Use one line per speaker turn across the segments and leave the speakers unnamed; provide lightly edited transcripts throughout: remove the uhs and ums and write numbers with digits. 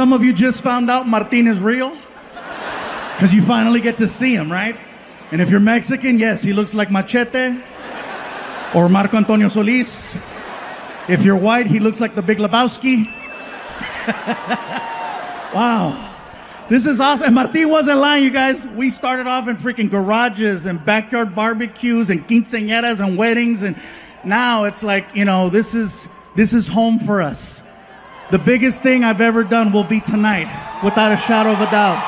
Some of you just found out Martin is real because you finally get to see him, right? And if you're Mexican, yes, he looks like Machete or Marco Antonio Solis. If you're white, he looks like the Big Lebowski. Wow. This is awesome. And Martin wasn't lying, you guys. We started off in freaking garages and backyard barbecues and quinceañeras and weddings. And now it's like, this is home for us. The biggest thing I've ever done will be tonight, without a shadow of a doubt.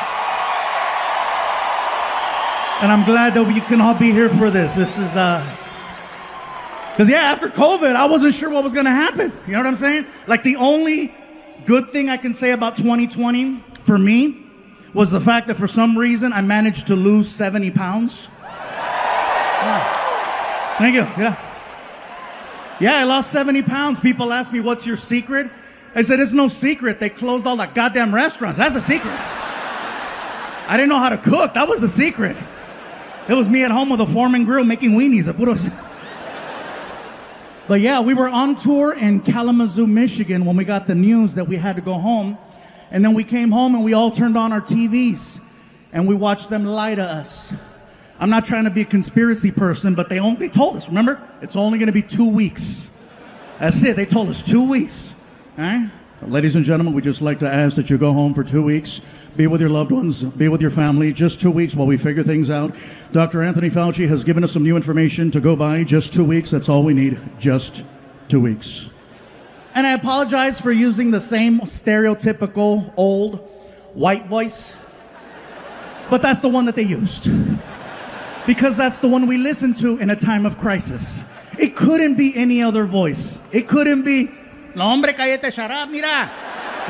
And I'm glad that we can all be here for this. This is, because after COVID, I wasn't sure what was going to happen. You know what I'm saying? Like the only good thing I can say about 2020 for me was the fact that for some reason I managed to lose 70 pounds. Yeah. Thank you. Yeah, I lost 70 pounds. People ask me, what's your secret? I said, it's no secret. They closed all the goddamn restaurants. That's a secret. I didn't know how to cook. That was the secret. It was me at home with a Foreman grill making weenies. But yeah, we were on tour in Kalamazoo, Michigan when we got the news that we had to go home. And then we came home and we all turned on our TVs and we watched them lie to us. I'm not trying to be a conspiracy person, but they told us, remember? It's only going to be 2 weeks. That's it. They told us 2 weeks. All right? Ladies and gentlemen, we'd just like to ask that you go home for 2 weeks. Be with your loved ones. Be with your family. Just 2 weeks while we figure things out. Dr. Anthony Fauci has given us some new information to go by. Just 2 weeks. That's all we need. Just 2 weeks. And I apologize for using the same stereotypical old white voice. But that's the one that they used. Because that's the one we listen to in a time of crisis. It couldn't be any other voice. It couldn't be, no hombre, cállate, shut up, mira.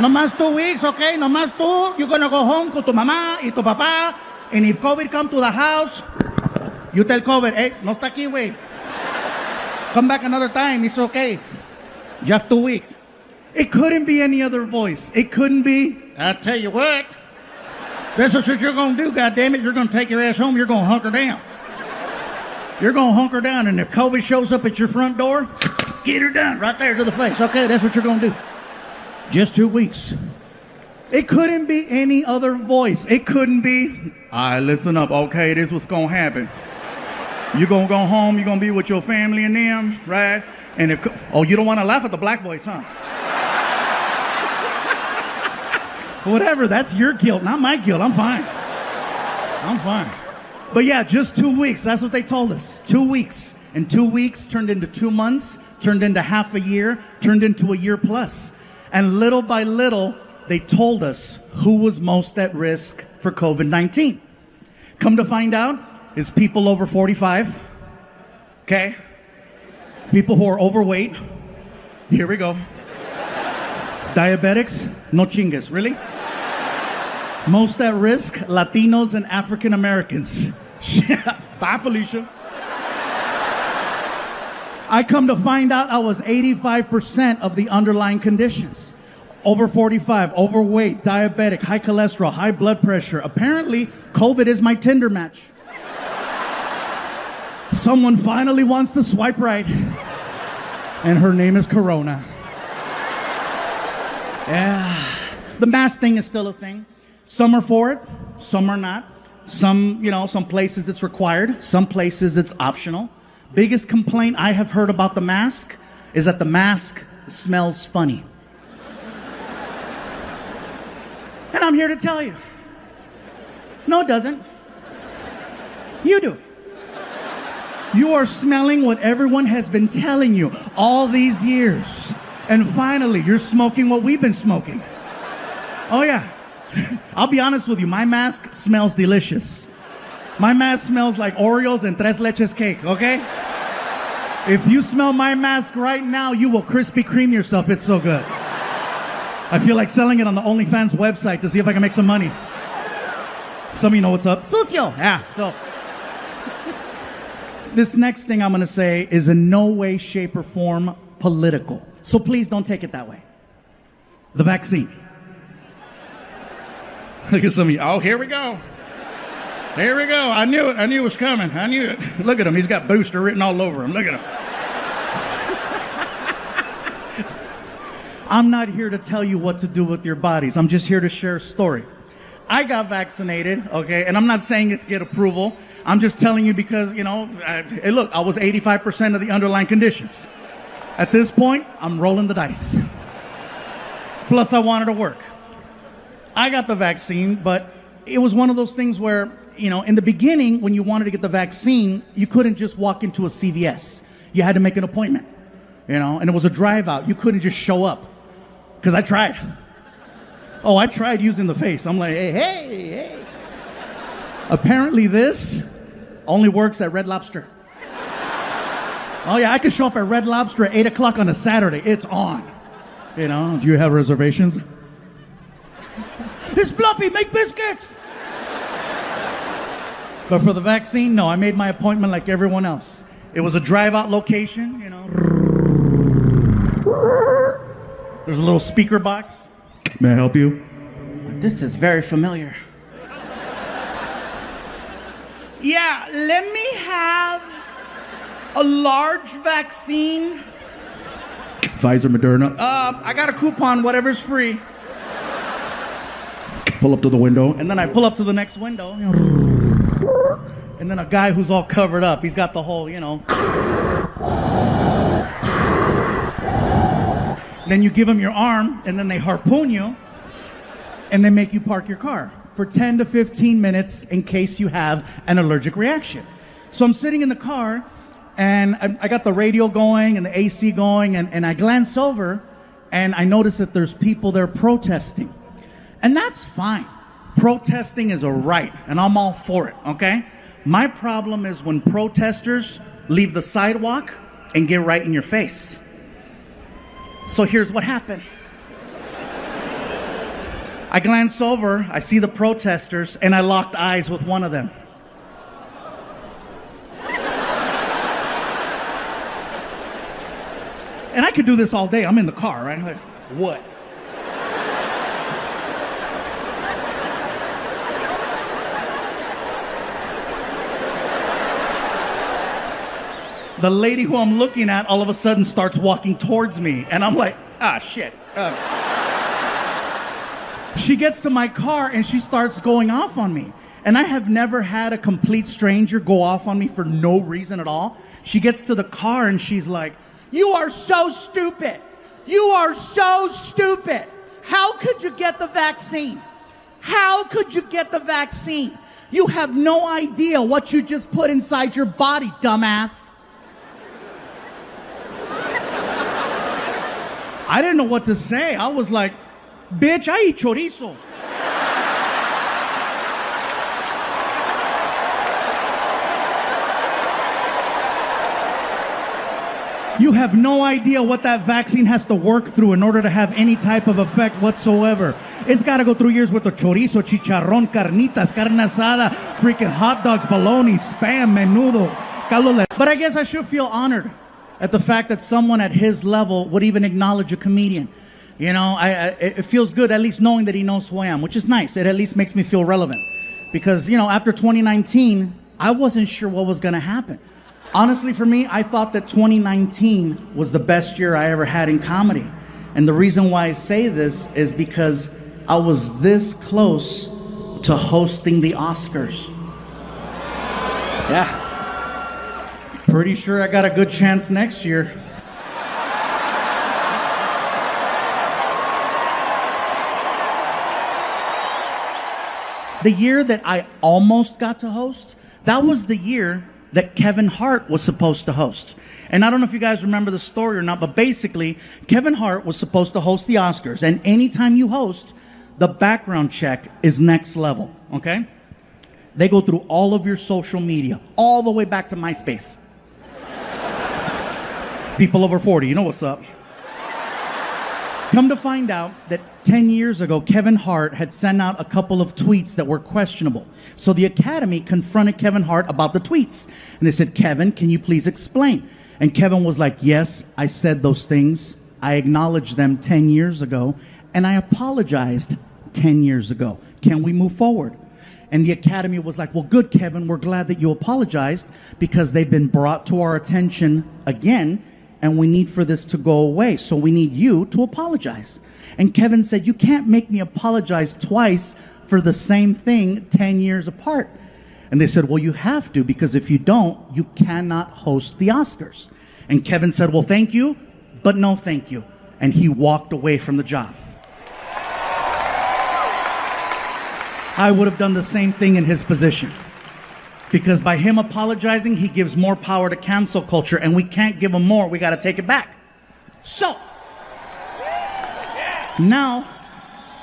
No más 2 weeks, okay? No más tú. You're gonna go home con tu mamá y tu papá. And if COVID come to the house, you tell COVID, hey, no está aquí, güey. Come back another time, it's okay. Just 2 weeks. It couldn't be any other voice. It couldn't be, I tell you what, this is what you're going to do, goddammit. You're going to take your ass home. You're going to hunker down. You're going to hunker down. And if COVID shows up at your front door, get her done right there to the face. Okay, that's what you're going to do. Just 2 weeks. It couldn't be any other voice. It couldn't be, all right, listen up. Okay, this is what's going to happen. You're going to go home. You're going to be with your family and them, right? And if, you don't want to laugh at the black voice, huh? Whatever, that's your guilt, not my guilt. I'm fine. But yeah, just 2 weeks. That's what they told us. 2 weeks. And 2 weeks turned into 2 months, turned into half a year, turned into a year plus. And little by little, they told us who was most at risk for COVID-19. Come to find out, it's people over 45. Okay? People who are overweight. Here we go. Diabetics, no chingas. Really? Most at risk, Latinos and African Americans. Bye, Felicia. I come to find out I was 85% of the underlying conditions. Over 45, overweight, diabetic, high cholesterol, high blood pressure. Apparently, COVID is my Tinder match. Someone finally wants to swipe right. And her name is Corona. Yeah. The mask thing is still a thing. Some are for it, some are not. Some places it's required, some places it's optional. Biggest complaint I have heard about the mask is that the mask smells funny. And I'm here to tell you, no, it doesn't. You do. You are smelling what everyone has been telling you all these years. And finally, you're smoking what we've been smoking. Oh, yeah. I'll be honest with you. My mask smells delicious. My mask smells like Oreos and Tres Leches cake, okay? If you smell my mask right now, you will Krispy Kreme yourself. It's so good. I feel like selling it on the OnlyFans website to see if I can make some money. Some of you know what's up. Sucio! Yeah, so... This next thing I'm going to say is in no way, shape, or form political. So please don't take it that way. The vaccine. Look at some of you. Oh, here we go. Here we go. I knew it. I knew it was coming. I knew it. Look at him. He's got booster written all over him. Look at him. I'm not here to tell you what to do with your bodies. I'm just here to share a story. I got vaccinated, okay, and I'm not saying it to get approval. I'm just telling you because, hey, look, I was 85% of the underlying conditions. At this point, I'm rolling the dice. Plus, I wanted to work. I got the vaccine, but it was one of those things where, in the beginning, when you wanted to get the vaccine, you couldn't just walk into a CVS. You had to make an appointment, and it was a drive out. You couldn't just show up. Because I tried. Oh, I tried using the face. I'm like, hey. Apparently this only works at Red Lobster. Oh, yeah, I could show up at Red Lobster at 8 o'clock on a Saturday. It's on. Do you have reservations? It's fluffy, make biscuits. But for the vaccine, no, I made my appointment like everyone else. It was a drive-out location, There's a little speaker box. May I help you? This is very familiar. Yeah, let me have a large vaccine. Pfizer, Moderna. I got a coupon, whatever's free. Pull up to the window. And then I pull up to the next window. And then a guy who's all covered up. He's got the whole, Then you give them your arm, and then they harpoon you, and they make you park your car for 10 to 15 minutes in case you have an allergic reaction. So I'm sitting in the car, and I got the radio going and the AC going, and I glance over, and I notice that there's people there protesting. And that's fine. Protesting is a right, and I'm all for it, okay? My problem is when protesters leave the sidewalk and get right in your face. So here's what happened. I glance over, I see the protesters, and I locked eyes with one of them. And I could do this all day. I'm in the car, right? I'm like, what? The lady who I'm looking at all of a sudden starts walking towards me. And I'm like, shit. She gets to my car and she starts going off on me. And I have never had a complete stranger go off on me for no reason at all. She gets to the car and she's like, you are so stupid. You are so stupid. How could you get the vaccine? How could you get the vaccine? You have no idea what you just put inside your body, dumbass. I didn't know what to say. I was like, bitch, I eat chorizo. You have no idea what that vaccine has to work through in order to have any type of effect whatsoever. It's got to go through years with the chorizo, chicharrón, carnitas, carne asada, freaking hot dogs, bologna, spam, menudo, caldo. But I guess I should feel honored at the fact that someone at his level would even acknowledge a comedian. It feels good at least knowing that he knows who I am, which is nice. It at least makes me feel relevant. Because, after 2019, I wasn't sure what was going to happen. Honestly, for me, I thought that 2019 was the best year I ever had in comedy. And the reason why I say this is because I was this close to hosting the Oscars. Yeah. Pretty sure I got a good chance next year. The year that I almost got to host, that was the year that Kevin Hart was supposed to host. And I don't know if you guys remember the story or not, but basically, Kevin Hart was supposed to host the Oscars. And anytime you host, the background check is next level, okay? They go through all of your social media, all the way back to MySpace. People over 40, you know what's up. Come to find out that 10 years ago, Kevin Hart had sent out a couple of tweets that were questionable. So the Academy confronted Kevin Hart about the tweets. And they said, Kevin, can you please explain? And Kevin was like, yes, I said those things. I acknowledged them 10 years ago. And I apologized 10 years ago. Can we move forward? And the Academy was like, well, good, Kevin. We're glad that you apologized because they've been brought to our attention again. and we need for this to go away. So we need you to apologize. And Kevin said, you can't make me apologize twice for the same thing 10 years apart. And they said, well, you have to, because if you don't, you cannot host the Oscars. And Kevin said, well, thank you, but no thank you. And he walked away from the job. I would have done the same thing in his position. Because by him apologizing, he gives more power to cancel culture, and we can't give him more. We got to take it back. So now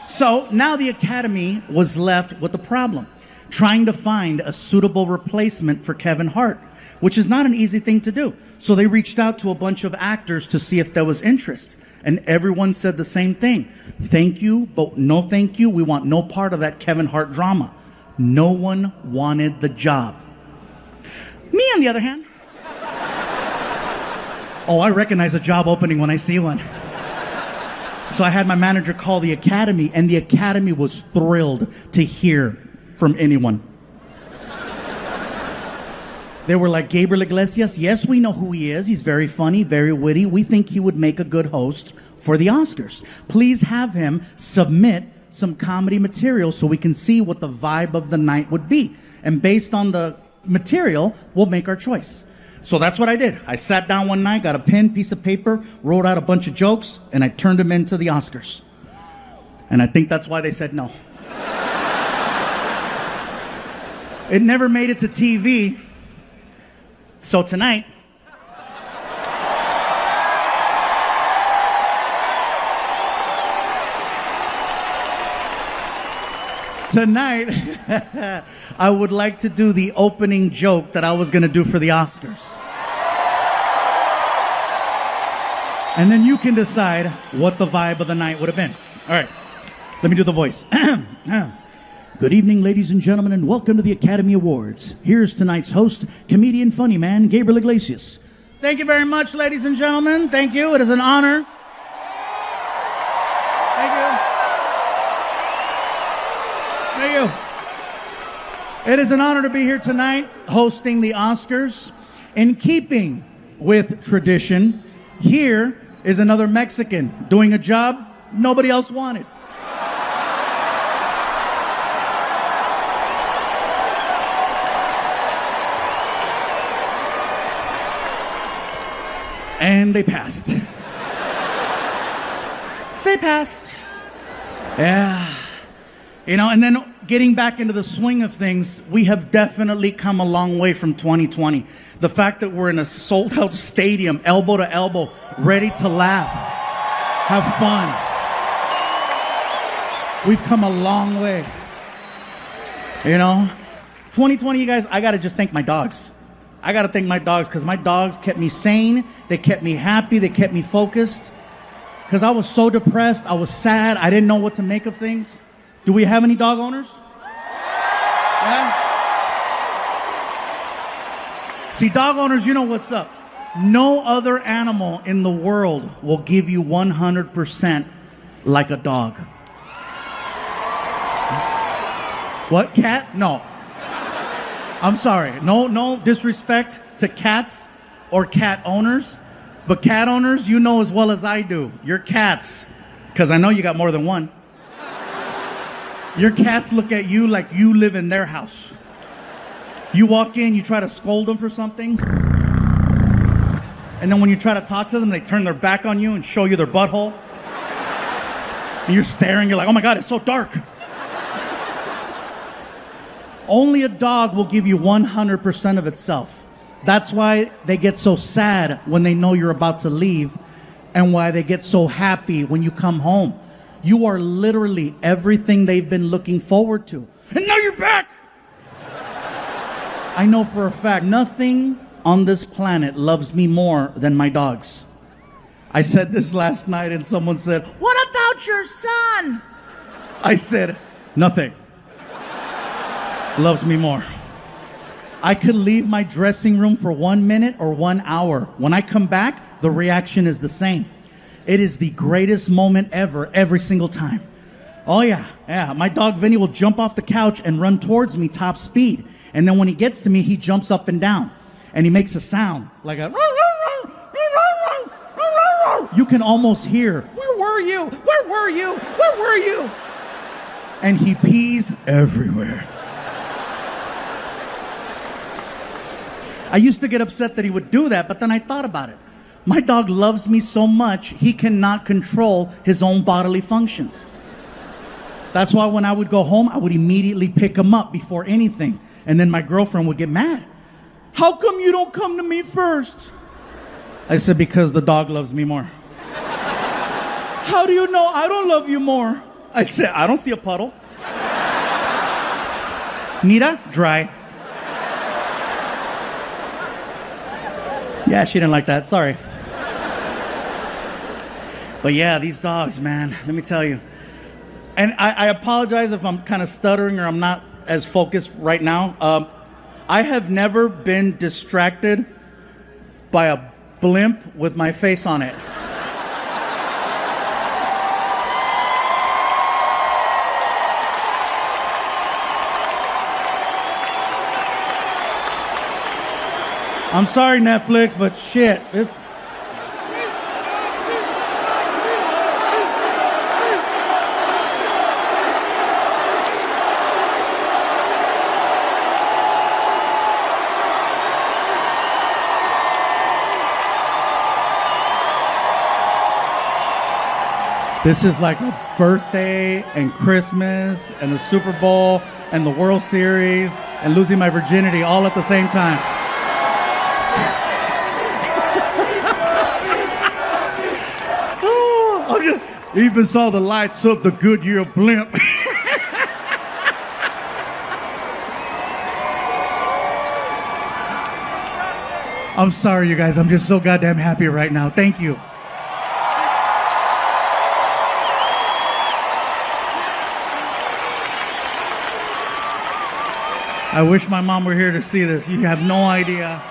the Academy was left with a problem, trying to find a suitable replacement for Kevin Hart, which is not an easy thing to do. So they reached out to a bunch of actors to see if there was interest. And everyone said the same thing. Thank you, but no thank you. We want no part of that Kevin Hart drama. No one wanted the job. Me, on the other hand. Oh, I recognize a job opening when I see one. So I had my manager call the Academy, and the Academy was thrilled to hear from anyone. They were like, Gabriel Iglesias, yes, we know who he is. He's very funny, very witty. We think he would make a good host for the Oscars. Please have him submit some comedy material so we can see what the vibe of the night would be. And based on the material, we'll make our choice. So that's what I did. I sat down one night, got a pen, piece of paper, wrote out a bunch of jokes, and I turned them into the Oscars. And I think that's why they said no. It never made it to TV. So tonight, I would like to do the opening joke that I was going to do for the Oscars. And then you can decide what the vibe of the night would have been. All right, let me do the voice. Good evening, ladies and gentlemen, and welcome to the Academy Awards. Here's tonight's host, comedian funny man, Gabriel Iglesias. Thank you very much, ladies and gentlemen. Thank you. It is an honor. Thank you. It is an honor to be here tonight hosting the Oscars. In keeping with tradition, here is another Mexican doing a job nobody else wanted. And they passed. They passed. Yeah. You know, and then getting back into the swing of things, we have definitely come a long way from 2020. The fact that we're in a sold-out stadium, elbow to elbow, ready to laugh, have fun. We've come a long way. You know? 2020, you guys, I got to just thank my dogs. I got to thank my dogs, because my dogs kept me sane. They kept me happy. They kept me focused. Because I was so depressed. I was sad. I didn't know what to make of things. Do we have any dog owners? Yeah? See, dog owners, you know what's up. No other animal in the world will give you 100% like a dog. What, cat? No. I'm sorry. No disrespect to cats or cat owners. But cat owners, you know as well as I do. Your cats, because I know you got more than one. Your cats look at you like you live in their house. You walk in, you try to scold them for something. And then when you try to talk to them, they turn their back on you and show you their butthole. And you're staring, you're like, oh my God, it's so dark. Only a dog will give you 100% of itself. That's why they get so sad when they know you're about to leave, and why they get so happy when you come home. You are literally everything they've been looking forward to. And now you're back! I know for a fact, nothing on this planet loves me more than my dogs. I said this last night and someone said, what about your son? I said, nothing loves me more. I could leave my dressing room for 1 minute or 1 hour. When I come back, the reaction is the same. It is the greatest moment ever, every single time. Oh yeah. My dog Vinny will jump off the couch and run towards me top speed. And then when he gets to me, he jumps up and down. And he makes a sound like a... You can almost hear, where were you? Where were you? Where were you? And he pees everywhere. I used to get upset that he would do that, but then I thought about it. My dog loves me so much, he cannot control his own bodily functions. That's why when I would go home, I would immediately pick him up before anything. And then my girlfriend would get mad. How come you don't come to me first? I said, because the dog loves me more. How do you know I don't love you more? I said, I don't see a puddle. Mira, dry. Yeah, she didn't like that. Sorry. But yeah, these dogs, man, let me tell you. And I apologize if I'm kind of stuttering or I'm not as focused right now. I have never been distracted by a blimp with my face on it. I'm sorry, Netflix, but shit, this... This is like a birthday and Christmas and the Super Bowl and the World Series and losing my virginity all at the same time. Even saw the lights of the Goodyear blimp. I'm sorry, you guys. I'm just so goddamn happy right now. Thank you. I wish my mom were here to see this. You have no idea.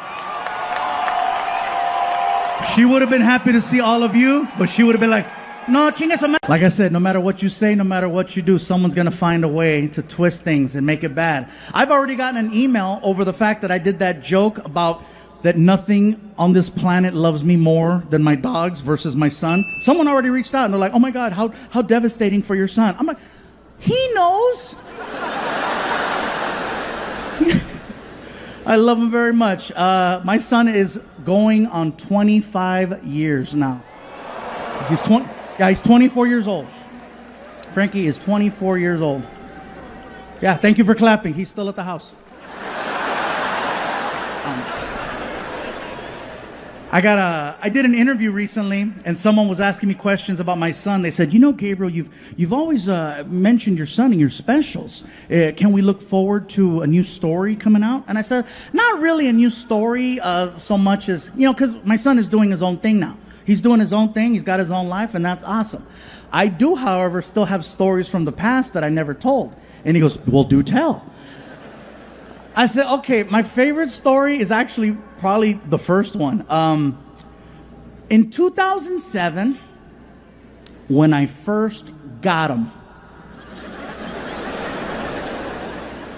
She would have been happy to see all of you, but she would have been like, no, chingue su madre. Like I said, no matter what you say, no matter what you do, someone's going to find a way to twist things and make it bad. I've already gotten an email over the fact that I did that joke about that nothing on this planet loves me more than my dogs versus my son. Someone already reached out and they're like, oh my God, how devastating for your son. I'm like, he knows. I love him very much. My son is going on 25 years now. He's 20. Yeah, he's 24 years old. Frankie is 24 years old. Yeah, thank you for clapping. He's still at the house. I did an interview recently, and someone was asking me questions about my son. They said, you know, Gabriel, you've always mentioned your son in your specials. Can we look forward to a new story coming out? And I said, not really a new story so much as, you know, because my son is doing his own thing now. He's doing his own thing. He's got his own life, and that's awesome. I do, however, still have stories from the past that I never told. And he goes, well, do tell. I said, okay, my favorite story is actually probably the first one. In 2007, when I first got him,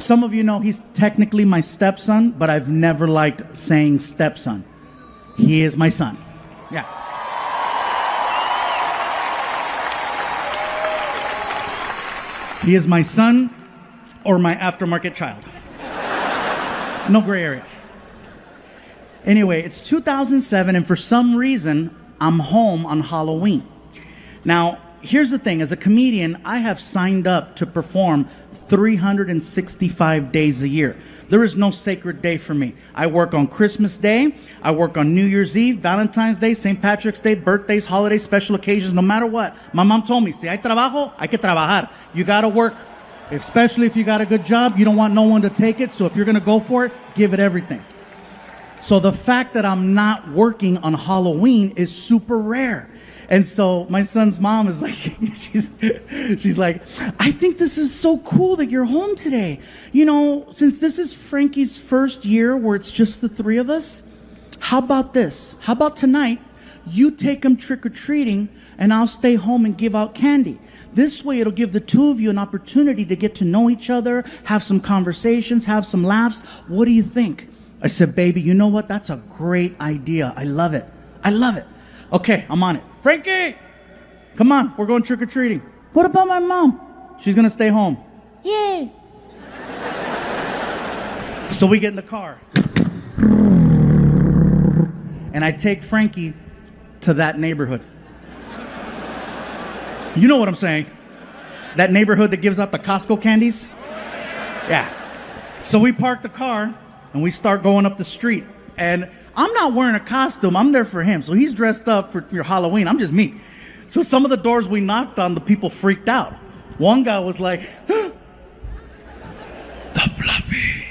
some of you know he's technically my stepson, but I've never liked saying stepson. He is my son. Yeah. He is my son or my aftermarket child. No gray area. Anyway, it's 2007, and for some reason, I'm home on Halloween. Now, here's the thing. As a comedian, I have signed up to perform 365 days a year. There is no sacred day for me. I work on Christmas Day. I work on New Year's Eve, Valentine's Day, St. Patrick's Day, birthdays, holidays, special occasions, no matter what. My mom told me, si hay trabajo, hay que trabajar. You got to work. Especially if you got a good job, you don't want no one to take it. So if you're going to go for it, give it everything. So the fact that I'm not working on Halloween is super rare. And so my son's mom is like, she's like, I think this is so cool that you're home today. You know, since this is Frankie's first year where it's just the three of us, how about this? How about tonight, you take him trick-or-treating and I'll stay home and give out candy. This way it'll give the two of you an opportunity to get to know each other, have some conversations, have some laughs. What do you think? I said, baby, you know what? That's a great idea. I love it. I love it. Okay, I'm on it. Frankie, come on, we're going trick-or-treating. What about my mom? She's going to stay home. Yay. So we get in the car. And I take Frankie to that neighborhood. You know what I'm saying? That neighborhood that gives out the Costco candies? Yeah. So we park the car and we start going up the street. And I'm not wearing a costume. I'm there for him. So he's dressed up for your Halloween. I'm just me. So some of the doors we knocked on, the people freaked out. One guy was like, the Fluffy.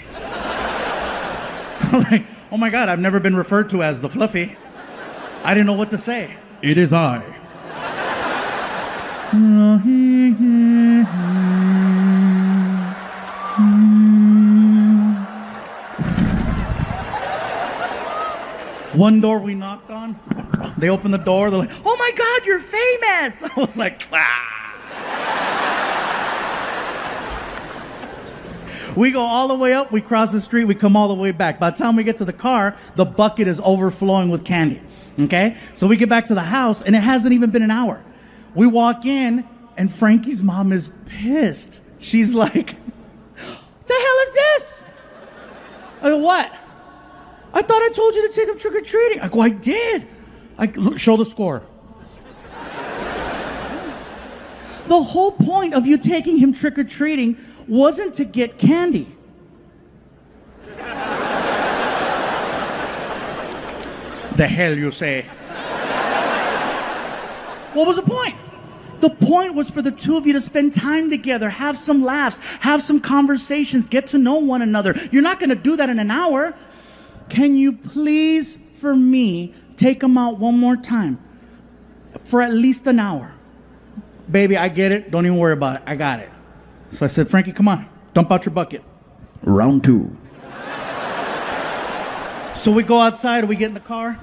I'm like, oh my God, I've never been referred to as the Fluffy. I didn't know what to say. It is I. One door we knocked on, they opened the door, they're like, oh my God, you're famous. I was like, ah. We go all the way up, we cross the street, we come all the way back. By the time we get to the car, the bucket is overflowing with candy. Okay? So we get back to the house, and it hasn't even been an hour. We walk in, and Frankie's mom is pissed. She's like, the hell is this? I go, what? I thought I told you to take him trick-or-treating. I go, I did. Show the score. The whole point of you taking him trick-or-treating wasn't to get candy. The hell you say? What was the point? The point was for the two of you to spend time together, have some laughs, have some conversations, get to know one another. You're not going to do that in an hour. Can you please, for me, take him out one more time for at least an hour? Baby, I get it. Don't even worry about it. I got it. So I said, Frankie, come on. Dump out your bucket.
Round 2.
So we go outside, we get in the car.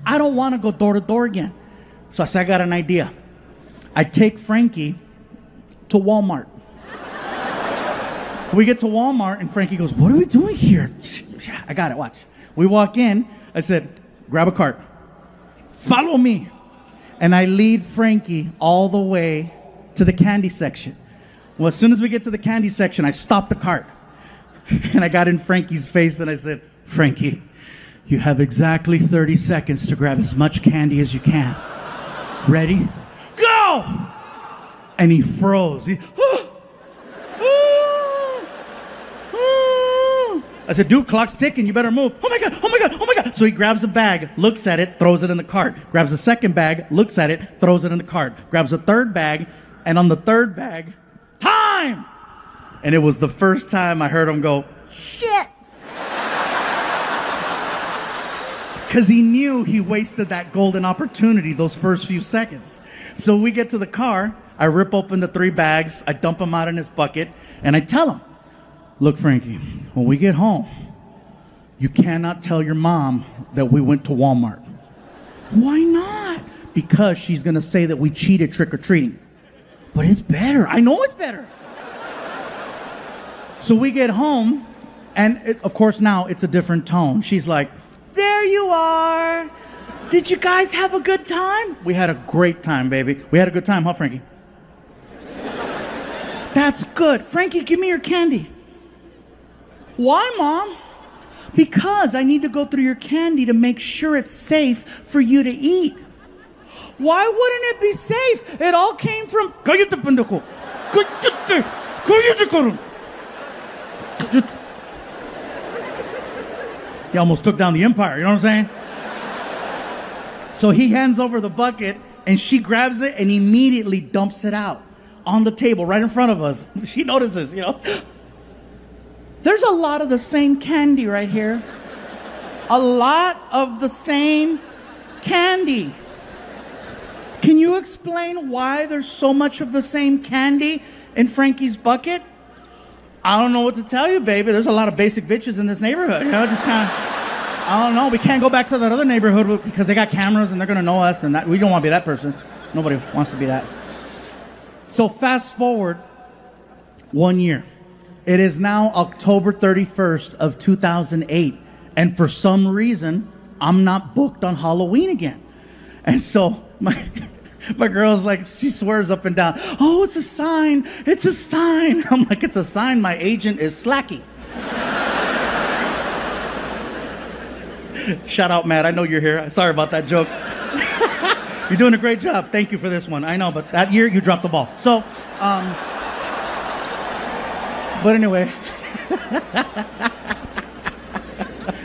I don't want to go door to door again. So I said, I got an idea. I take Frankie to Walmart. We get to Walmart, and Frankie goes, what are we doing here? I got it, watch. We walk in. I said, grab a cart. Follow me. And I lead Frankie all the way to the candy section. Well, as soon as we get to the candy section, I stop the cart. And I got in Frankie's face, and I said, Frankie, you have exactly 30 seconds to grab as much candy as you can. Ready? Go! And he froze. I said, dude, clock's ticking. You better move. Oh, my God. Oh, my God. Oh, my God. So he grabs a bag, looks at it, throws it in the cart. Grabs a second bag, looks at it, throws it in the cart. Grabs a third bag, and on the third bag, time! And it was the first time I heard him go, shit! Because he knew he wasted that golden opportunity those first few seconds. So we get to the car, I rip open the 3 bags, I dump them out in his bucket, and I tell him, look, Frankie, when we get home, you cannot tell your mom that we went to Walmart. Why not? Because she's going to say that we cheated trick-or-treating. But it's better. I know it's better. So we get home, and of course now it's a different tone. She's like, there you are. Did you guys have a good time? We had a great time, baby. We had a good time, huh, Frankie? That's good. Frankie, give me your candy. Why, Mom? Because I need to go through your candy to make sure it's safe for you to eat. Why wouldn't it be safe? It all came from... Cállate, pendejo. Cállate. Cállate, cabrón. He almost took down the empire, you know what I'm saying? So he hands over the bucket, and she grabs it and immediately dumps it out on the table right in front of us. She notices, you know. There's a lot of the same candy right here. A lot of the same candy. Can you explain why there's so much of the same candy in Frankie's bucket? I don't know what to tell you, baby. There's a lot of basic bitches in this neighborhood. You know, just kind of, I don't know. We can't go back to that other neighborhood because they got cameras and they're going to know us. And we don't want to be that person. Nobody wants to be that. So fast forward 1 year. It is now October 31st of 2008. And for some reason, I'm not booked on Halloween again. And so my girl's like, she swears up and down, oh, it's a sign. It's a sign. I'm like, it's a sign my agent is slacking. Shout out, Matt. I know you're here. Sorry about that joke. You're doing a great job. Thank you for this one. I know, but that year you dropped the ball. So, but anyway.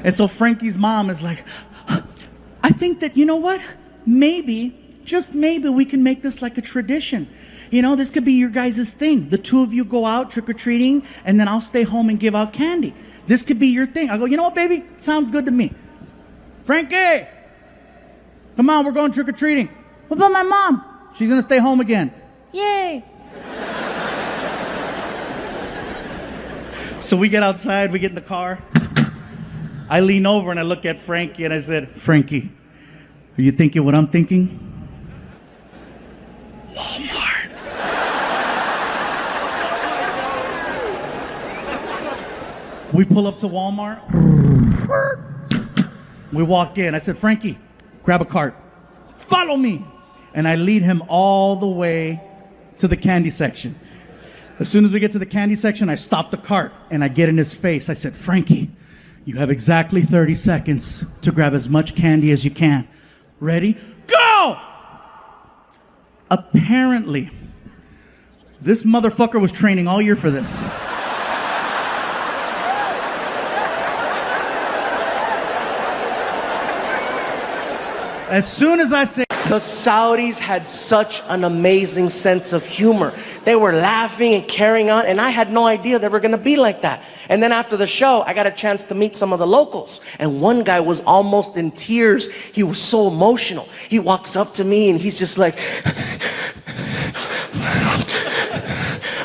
And so Frankie's mom is like, I think that, you know what? Maybe, just maybe we can make this like a tradition. You know, this could be your guys' thing. The two of you go out trick-or-treating, and then I'll stay home and give out candy. This could be your thing. I go, you know what, baby? Sounds good to me. Frankie, come on, we're going trick-or-treating. What about my mom? She's going to stay home again. Yay. So we get outside, we get in the car. I lean over and I look at Frankie and I said, Frankie, are you thinking what I'm thinking? Walmart. We pull up to Walmart. We walk in. I said, Frankie, grab a cart. Follow me. And I lead him all the way to the candy section. As soon as we get to the candy section, I stop the cart and I get in his face. I said, Frankie, you have exactly 30 seconds to grab as much candy as you can. Ready? Go! Apparently, this motherfucker was training all year for this. As soon as I say...
The Saudis had such an amazing sense of humor. They were laughing and carrying on, and I had no idea they were going to be like that. And then after the show, I got a chance to meet some of the locals. And one guy was almost in tears. He was so emotional. He walks up to me, and he's just like...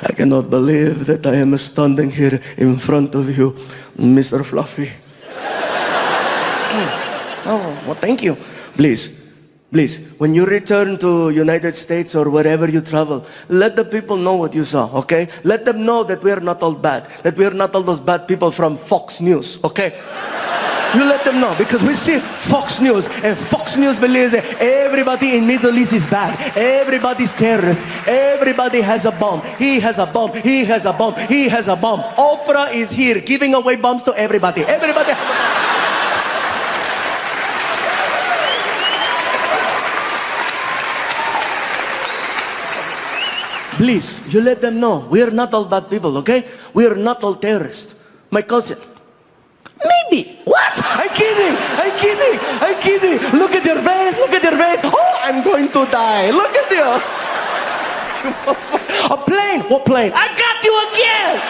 I cannot believe that I am standing here in front of you, Mr. Fluffy. Oh, well, thank you. Please, when you return to United States or wherever you travel, let the people know what you saw, okay? Let them know that we are not all bad, that we are not all those bad people from Fox News, okay? You let them know, because we see Fox News, and Fox News believes that everybody in Middle East is bad. Everybody's terrorist. Everybody has a bomb. He has a bomb. He has a bomb. He has a bomb. Oprah is here giving away bombs to everybody. Everybody has a bomb. Please, you let them know, we are not all bad people, okay? We are not all terrorists. My cousin, maybe. What? I'm kidding. Look at your face, Oh, I'm going to die. Look at you. A plane. What plane? I got you again.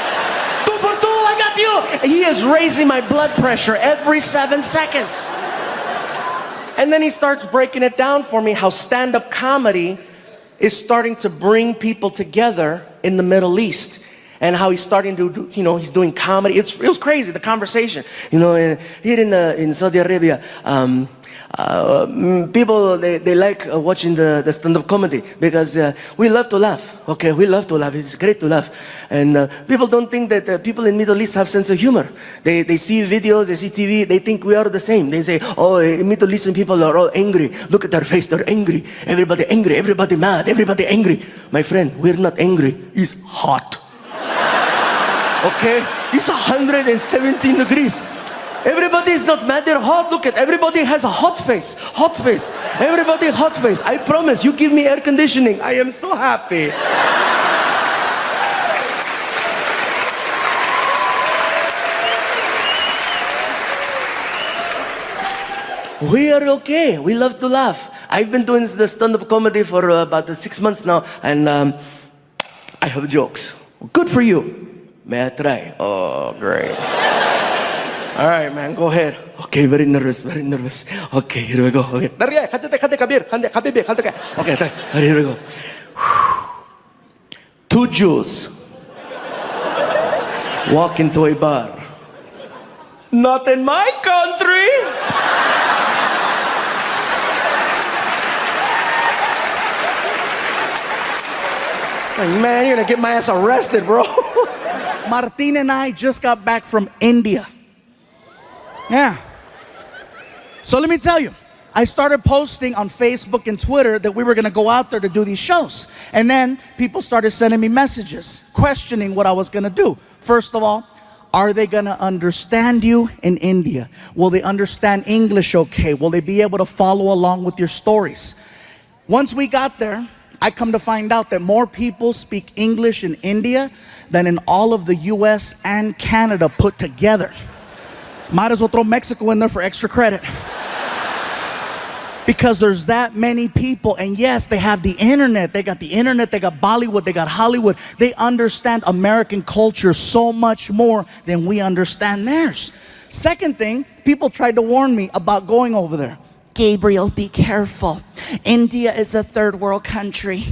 2 for 2, I got you. He is raising my blood pressure every 7 seconds. And then he starts breaking it down for me how stand-up comedy is starting to bring people together in the Middle East, and how he's starting to do, he's doing comedy. It was crazy, the conversation. Here in Saudi Arabia, people, they like watching the stand-up comedy because we love to laugh, okay? We love to laugh. It's great to laugh. And people don't think that people in Middle East have sense of humor. They see videos, they see TV, they think we are the same. They say, oh, Middle Eastern people are all angry. Look at their face, they're angry. Everybody mad, everybody angry. My friend, we're not angry. It's hot. Okay? It's 117 degrees. Everybody is not mad, they're hot. Look at, everybody has a hot face. Everybody hot face. I promise, you give me air conditioning, I am so happy. We are okay, we love to laugh. I've been doing the stand-up comedy for about 6 months now, and I have jokes. Good for you. May I try? Oh, great. All right, man, go ahead. Okay, very nervous. Okay, here we go. Okay, okay, here we go. 2 Jews walk into a bar. Not in my country. Man, you're gonna get my ass arrested, bro.
Martin and I just got back from India. Yeah. So let me tell you, I started posting on Facebook and Twitter that we were gonna go out there to do these shows. And then people started sending me messages, questioning what I was gonna do. First of all, are they gonna understand you in India? Will they understand English okay? Will they be able to follow along with your stories? Once we got there, I come to find out that more people speak English in India than in all of the US and Canada put together. Might as well throw Mexico in there for extra credit. Because there's that many people, and yes, they have the internet. They got the internet, they got Bollywood, they got Hollywood. They understand American culture so much more than we understand theirs. Second thing, people tried to warn me about going over there. Gabriel, be careful. India is a third world country.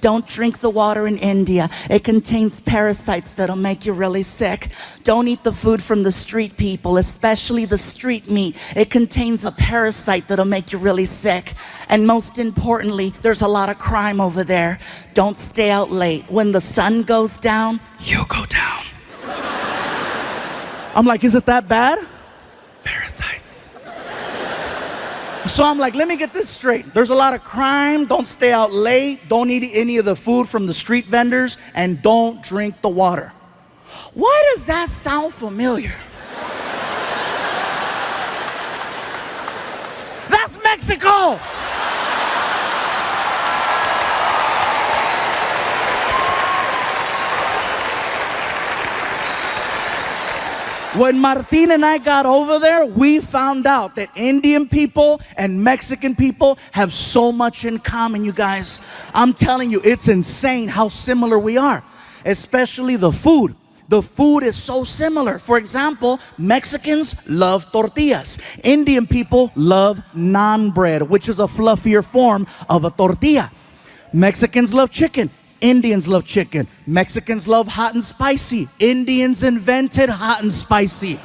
Don't drink the water in India. It contains parasites that'll make you really sick. Don't eat the food from the street people, especially the street meat. It contains a parasite that'll make you really sick. And most importantly, there's a lot of crime over there. Don't stay out late. When the sun goes down, you go down. I'm like, is it that bad? Parasites. So I'm like, let me get this straight. There's a lot of crime. Don't stay out late. Don't eat any of the food from the street vendors. And don't drink the water. Why does that sound familiar? That's Mexico. When Martin and I got over there, we found out that Indian people and Mexican people have so much in common, you guys. I'm telling you, it's insane how similar we are, especially the food. The food is so similar. For example, Mexicans love tortillas. Indian people love naan bread, which is a fluffier form of a tortilla. Mexicans love chicken. Indians love chicken. Mexicans love hot and spicy. Indians invented hot and spicy.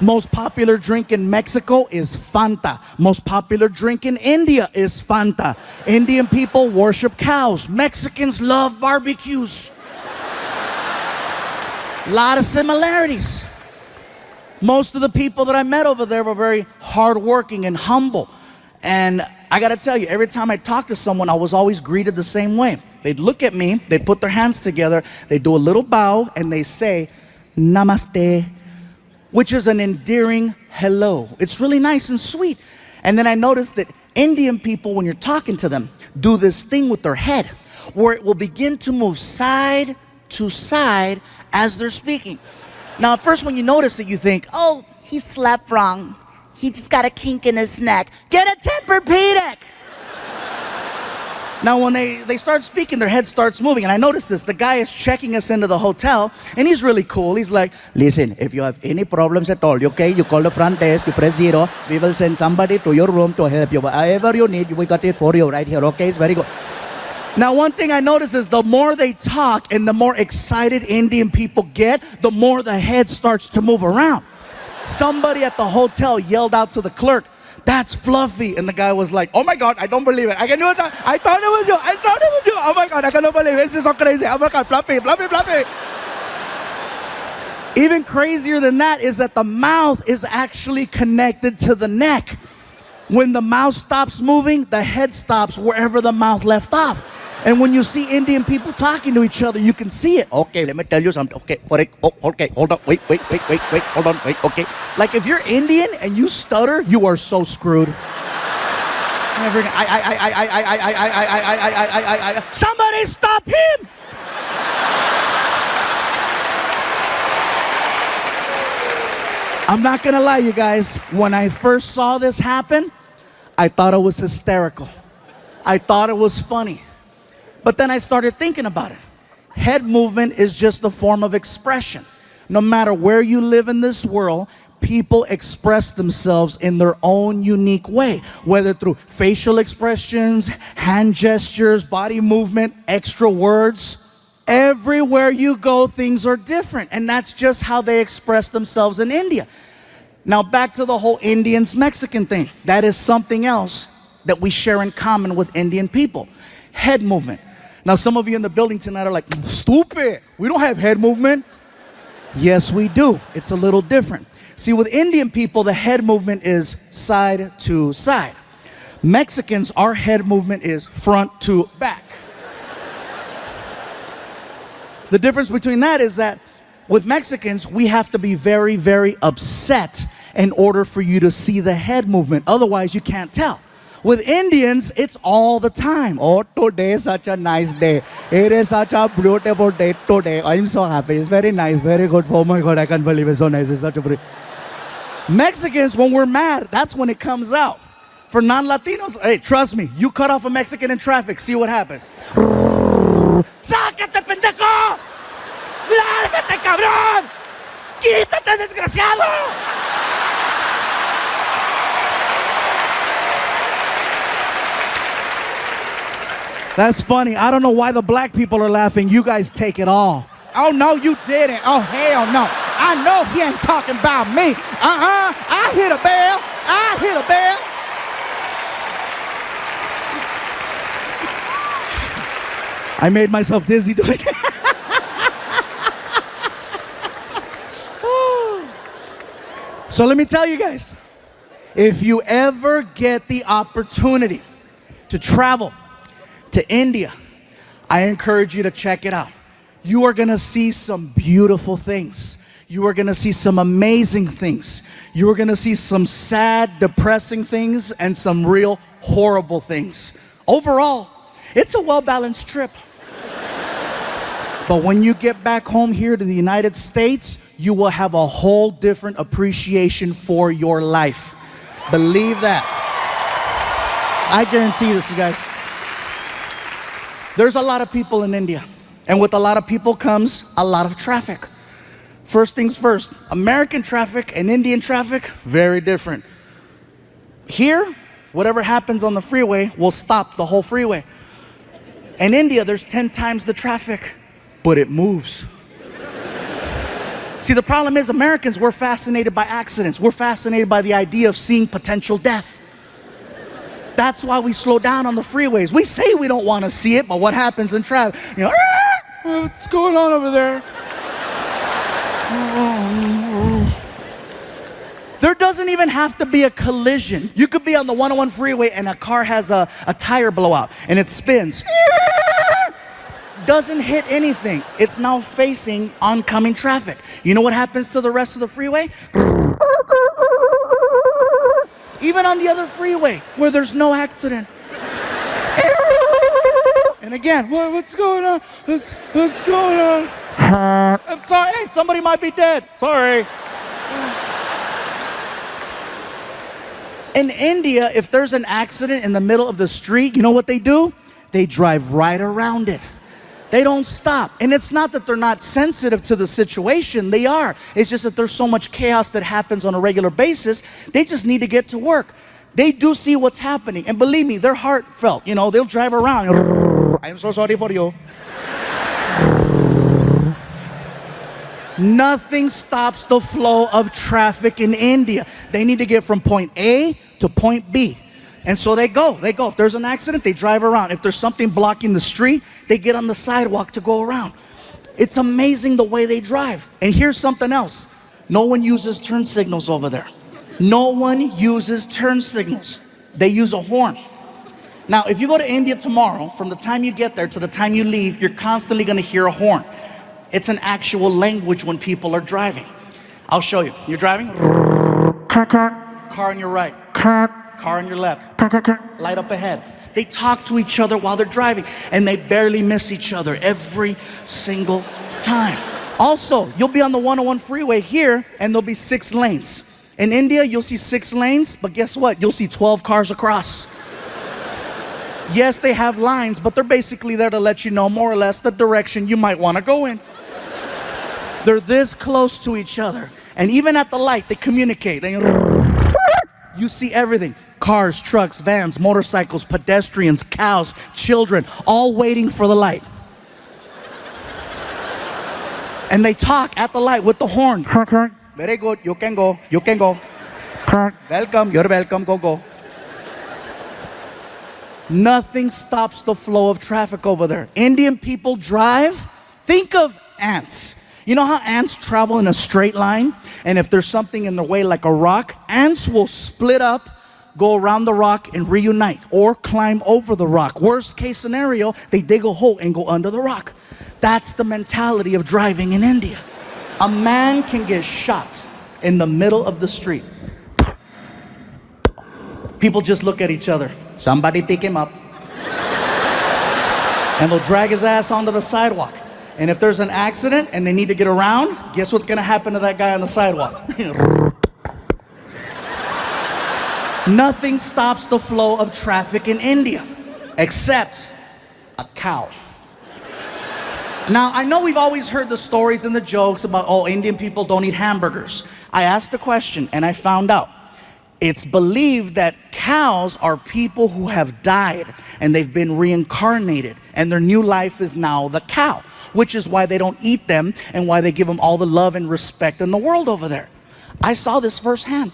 Most popular drink in Mexico is Fanta. Most popular drink in India is Fanta. Indian people worship cows. Mexicans love barbecues. A lot of similarities. Most of the people that I met over there were very hardworking and humble. And I gotta tell you, every time I talked to someone, I was always greeted the same way. They'd look at me, they'd put their hands together, they'd do a little bow, and they say, Namaste, which is an endearing hello. It's really nice and sweet. And then I noticed that Indian people, when you're talking to them, do this thing with their head, where it will begin to move side to side as they're speaking. Now, at first when you notice it, you think, oh, he slept wrong. He just got a kink in his neck. Get a Tempur-Pedic! Now, when they start speaking, their head starts moving. And I noticed this. The guy is checking us into the hotel, and he's really cool. He's like, listen, if you have any problems at all, okay, you call the front desk, you press 0. We will send somebody to your room to help you. Whatever you need, we got it for you right here, okay? It's very good. Now, one thing I notice is the more they talk and the more excited Indian people get, the more the head starts to move around. Somebody at the hotel yelled out to the clerk, that's Fluffy. And the guy was like, oh my God, I don't believe it. I can do it. I thought it was you. I thought it was you. Oh my God, I cannot believe it. This is so crazy. Oh my God, Fluffy, Fluffy, Fluffy. Even crazier than that is that the mouth is actually connected to the neck. When the mouth stops moving, the head stops wherever the mouth left off. And when you see Indian people talking to each other, you can see it. Okay, let me tell you something. Okay, okay, hold on, wait, hold on, wait, okay. Like if you're Indian and you stutter, you are so screwed. Somebody stop him! I'm not gonna lie, you guys. When I first saw this happen, I thought it was hysterical. I thought it was funny. But then I started thinking about it. Head movement is just a form of expression. No matter where you live in this world, people express themselves in their own unique way, whether through facial expressions, hand gestures, body movement, extra words. Everywhere you go, things are different. And that's just how they express themselves in India. Now back to the whole Indians-Mexican thing. That is something else that we share in common with Indian people. Head movement. Now some of you in the building tonight are like, stupid, we don't have head movement. Yes, we do. It's a little different. See, with Indian people, the head movement is side to side. Mexicans, our head movement is front to back. The difference between that is that with Mexicans, we have to be very, very upset in order for you to see the head movement. Otherwise, you can't tell. With Indians, it's all the time. Oh, today is such a nice day. It is such a beautiful day today. I'm so happy. It's very nice, very good. Oh my God, I can't believe it's so nice. It's such a pretty. Mexicans, when we're mad, that's when it comes out. For non-Latinos, hey, trust me, you cut off a Mexican in traffic, see what happens. ¡Sácate, pendejo! ¡Lárgate, cabrón! ¡Quítate, desgraciado! That's funny. I don't know why the black people are laughing. You guys take it all. Oh, no, you didn't. Oh, hell no. I know he ain't talking about me. I hit a bell. I hit a bell. I made myself dizzy doing it. So let me tell you guys, if you ever get the opportunity to travel to India, I encourage you to check it out. You are going to see some beautiful things. You are going to see some amazing things. You are going to see some sad, depressing things and some real horrible things. Overall, it's a well-balanced trip. But when you get back home here to the United States, you will have a whole different appreciation for your life. Believe that. I guarantee this, you guys. There's a lot of people in India. And with a lot of people comes a lot of traffic. First things first, American traffic and Indian traffic, very different. Here, whatever happens on the freeway will stop the whole freeway. In India, there's 10 times the traffic, but it moves. See, the problem is Americans, we're fascinated by accidents. We're fascinated by the idea of seeing potential death. That's why we slow down on the freeways. We say we don't want to see it, but what happens in traffic? You know, what's going on over there? There doesn't even have to be a collision. You could be on the 101 freeway and a car has a tire blowout and it spins. Doesn't hit anything. It's now facing oncoming traffic. You know what happens to the rest of the freeway? Even on the other freeway where there's no accident. And again, what's going on? What's going on? I'm sorry. Hey, somebody might be dead. Sorry. In India, if there's an accident in the middle of the street, you know what they do? They drive right around it. They don't stop. And it's not that they're not sensitive to the situation. They are. It's just that there's so much chaos that happens on a regular basis. They just need to get to work. They do see what's happening. And believe me, they're heartfelt. You know, they'll drive around. I'm so sorry for you. Nothing stops the flow of traffic in India. They need to get from point A to point B. And so they go. If there's an accident, they drive around. If there's something blocking the street, they get on the sidewalk to go around. It's amazing the way they drive. And here's something else. No one uses turn signals over there. No one uses turn signals. They use a horn. Now, if you go to India tomorrow, from the time you get there to the time you leave, you're constantly going to hear a horn. It's an actual language when people are driving. I'll show you. You're driving? Car on your right. Car on your left. Light up ahead. They talk to each other while they're driving, and they barely miss each other every single time. Also, you'll be on the 101 freeway here, and there'll be 6 lanes. In India, you'll see 6 lanes, but guess what? You'll see 12 cars across. Yes, they have lines, but they're basically there to let you know more or less the direction you might want to go in. They're this close to each other. And even at the light, they communicate. You see everything. Cars, trucks, vans, motorcycles, pedestrians, cows, children, all waiting for the light. And they talk at the light with the horn. Very good, you can go, you can go. Welcome, you're welcome, go. Nothing stops the flow of traffic over there. Indian people drive, think of ants. You know how ants travel in a straight line? And if there's something in the way like a rock, ants will split up, go around the rock and reunite, or climb over the rock. Worst case scenario, they dig a hole and go under the rock. That's the mentality of driving in India. A man can get shot in the middle of the street. People just look at each other. Somebody pick him up. And they'll drag his ass onto the sidewalk. And if there's an accident and they need to get around, guess what's gonna happen to that guy on the sidewalk? Nothing stops the flow of traffic in India, except a cow. Now, I know we've always heard the stories and the jokes about, oh, Indian people don't eat hamburgers. I asked the question and I found out. It's believed that cows are people who have died and they've been reincarnated and their new life is now the cow, which is why they don't eat them and why they give them all the love and respect in the world over there. I saw this firsthand.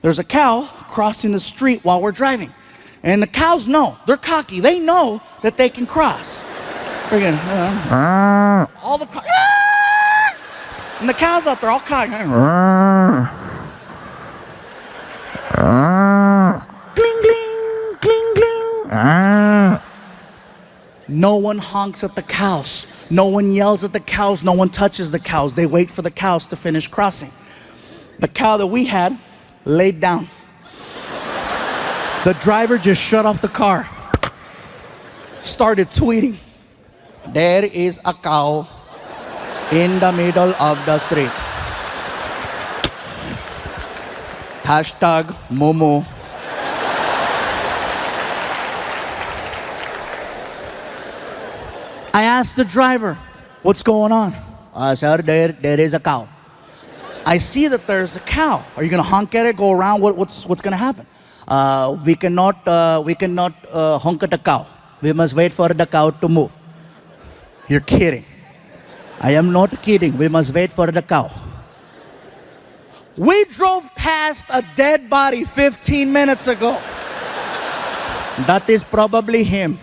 There's a cow crossing the street while we're driving. And the cows know, they're cocky, they know that they can cross. Again, all the cows, and the cows out there all cocky. Gling, gling, gling, gling. No one honks at the cows. No one yells at the cows. No one touches the cows. They wait for the cows to finish crossing. The cow that we had laid down. The driver just shut off the car. Started tweeting. There is a cow in the middle of the street. Hashtag Momo. I asked the driver, what's going on? Sir, there is a cow. I see that there's a cow. Are you gonna honk at it, go around? What's gonna happen? We cannot honk at the cow. We must wait for the cow to move. You're kidding. I am not kidding. We must wait for the cow. We drove past a dead body 15 minutes ago. That is probably him.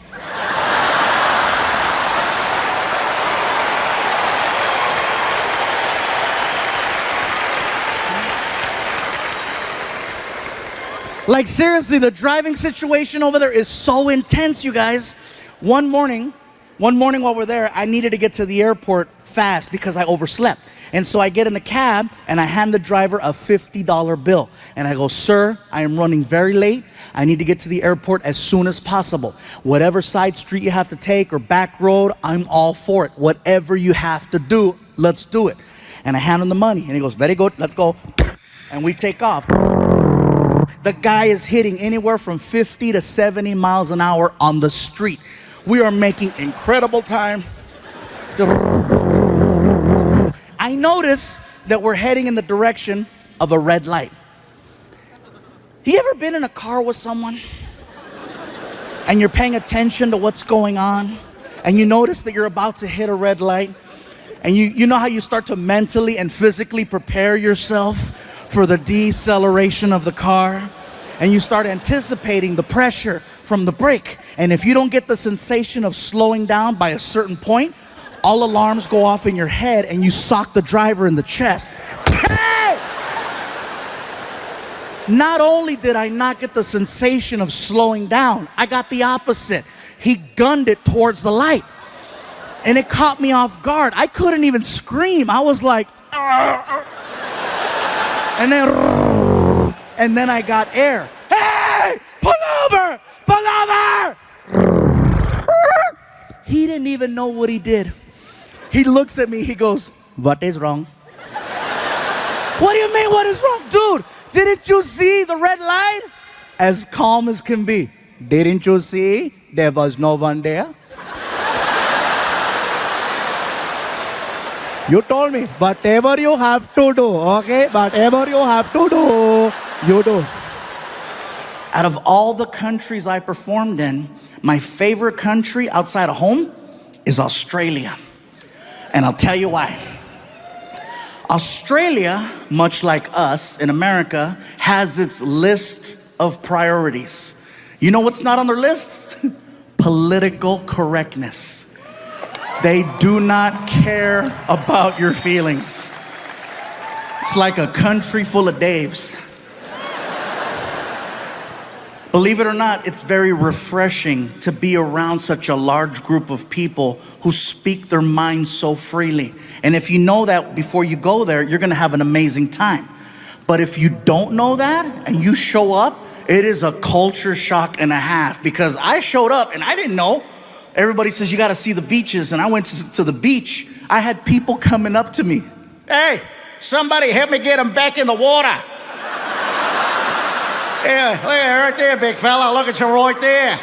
Like seriously, the driving situation over there is so intense, you guys. One morning while we're there, I needed to get to the airport fast because I overslept. And so I get in the cab and I hand the driver a $50 bill. And I go, sir, I am running very late. I need to get to the airport as soon as possible. Whatever side street you have to take or back road, I'm all for it. Whatever you have to do, let's do it. And I hand him the money and he goes, very good, let's go. And we take off. The guy is hitting anywhere from 50 to 70 miles an hour on the street. We are making incredible time. I notice that we're heading in the direction of a red light. You ever been in a car with someone and you're paying attention to what's going on and you notice that you're about to hit a red light and you know how you start to mentally and physically prepare yourself for the deceleration of the car and you start anticipating the pressure from the brake, and if you don't get the sensation of slowing down by a certain point, all alarms go off in your head and you sock the driver in the chest. Hey! Not only did I not get the sensation of slowing down, I got the opposite. He gunned it towards the light and it caught me off guard. I couldn't even scream. I was like, and then I got air. Hey, pull over, pull over. He didn't even know what he did. He looks at me, he goes, what is wrong? What do you mean, what is wrong? Dude, didn't you see the red light? As calm as can be. Didn't you see there was no one there? You told me, whatever you have to do, okay? Whatever you have to do, you do. Out of all the countries I performed in, my favorite country outside of home is Australia. And I'll tell you why. Australia, much like us in America, has its list of priorities. You know what's not on their list? Political correctness. They do not care about your feelings. It's like a country full of Daves. Believe it or not, it's very refreshing to be around such a large group of people who speak their minds so freely. And if you know that before you go there, you're gonna have an amazing time. But if you don't know that and you show up, it is a culture shock and a half, because I showed up and I didn't know. Everybody says you gotta see the beaches, and I went to the beach. I had people coming up to me. Hey, somebody help me get him back in the water. Yeah, look at right there, big fella. Look at you right there.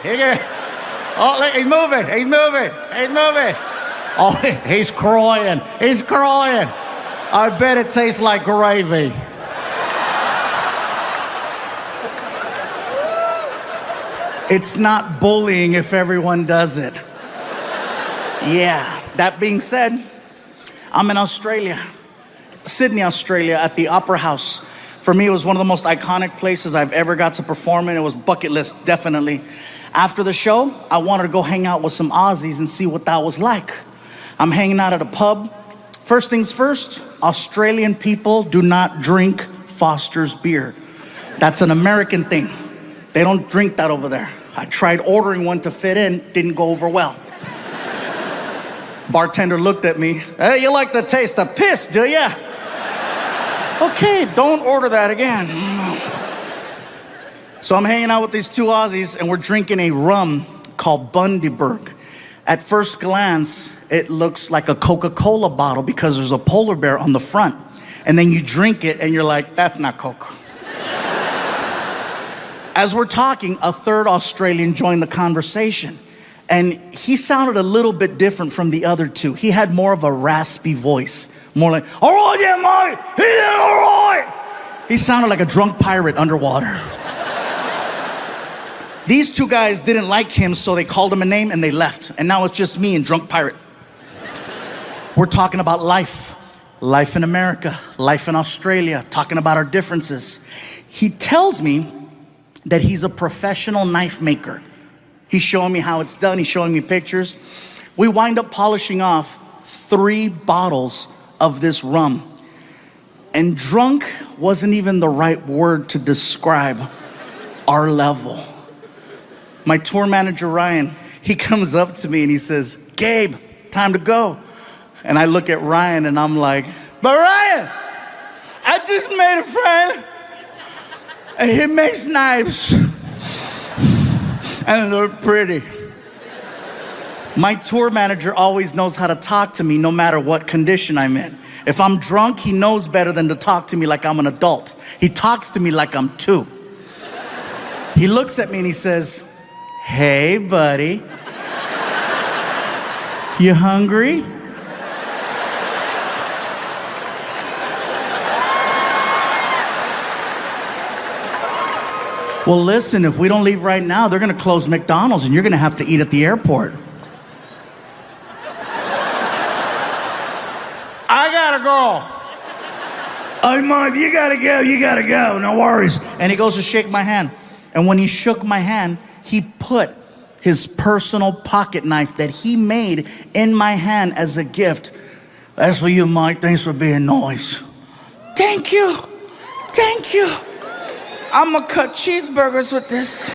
Oh, look, he's moving. He's moving. He's moving. Oh, he's crying. He's crying. I bet it tastes like gravy. It's not bullying if everyone does it. Yeah, that being said, I'm in Australia, Sydney, Australia, at the Opera House. For me, it was one of the most iconic places I've ever got to perform in. It was bucket list, definitely. After the show, I wanted to go hang out with some Aussies and see what that was like. I'm hanging out at a pub. First things first, Australian people do not drink Foster's beer. That's an American thing. They don't drink that over there. I tried ordering one to fit in, didn't go over well. Bartender looked at me. Hey, you like the taste of piss, do ya? Okay, don't order that again. So I'm hanging out with these two Aussies, and we're drinking a rum called Bundaberg. At first glance, it looks like a Coca-Cola bottle because there's a polar bear on the front. And then you drink it, and you're like, that's not Coke. As we're talking, a third Australian joined the conversation. And he sounded a little bit different from the other two. He had more of a raspy voice. More like, all right, yeah, mate, yeah, all right. He sounded like a drunk pirate underwater. These two guys didn't like him, so they called him a name and they left. And now it's just me and drunk pirate. We're talking about life. Life in America, life in Australia, talking about our differences. He tells me that he's a professional knife maker. He's showing me how it's done. He's showing me pictures. We wind up polishing off 3 bottles of this rum. And drunk wasn't even the right word to describe our level. My tour manager, Ryan, he comes up to me and he says, Gabe, time to go. And I look at Ryan and I'm like, but Ryan, I just made a friend and he makes knives and they're pretty. My tour manager always knows how to talk to me no matter what condition I'm in. If I'm drunk, he knows better than to talk to me like I'm an adult. He talks to me like I'm 2. He looks at me and he says, hey, buddy. You hungry? Well, listen, if we don't leave right now, they're gonna close McDonald's and you're gonna have to eat at the airport. I gotta go. Oh, Mom, you gotta go, no worries. And he goes to shake my hand. And when he shook my hand, he put his personal pocket knife that he made in my hand as a gift. That's for you, Mike. Thanks for being nice. Thank you. Thank you. I'm gonna cut cheeseburgers with this.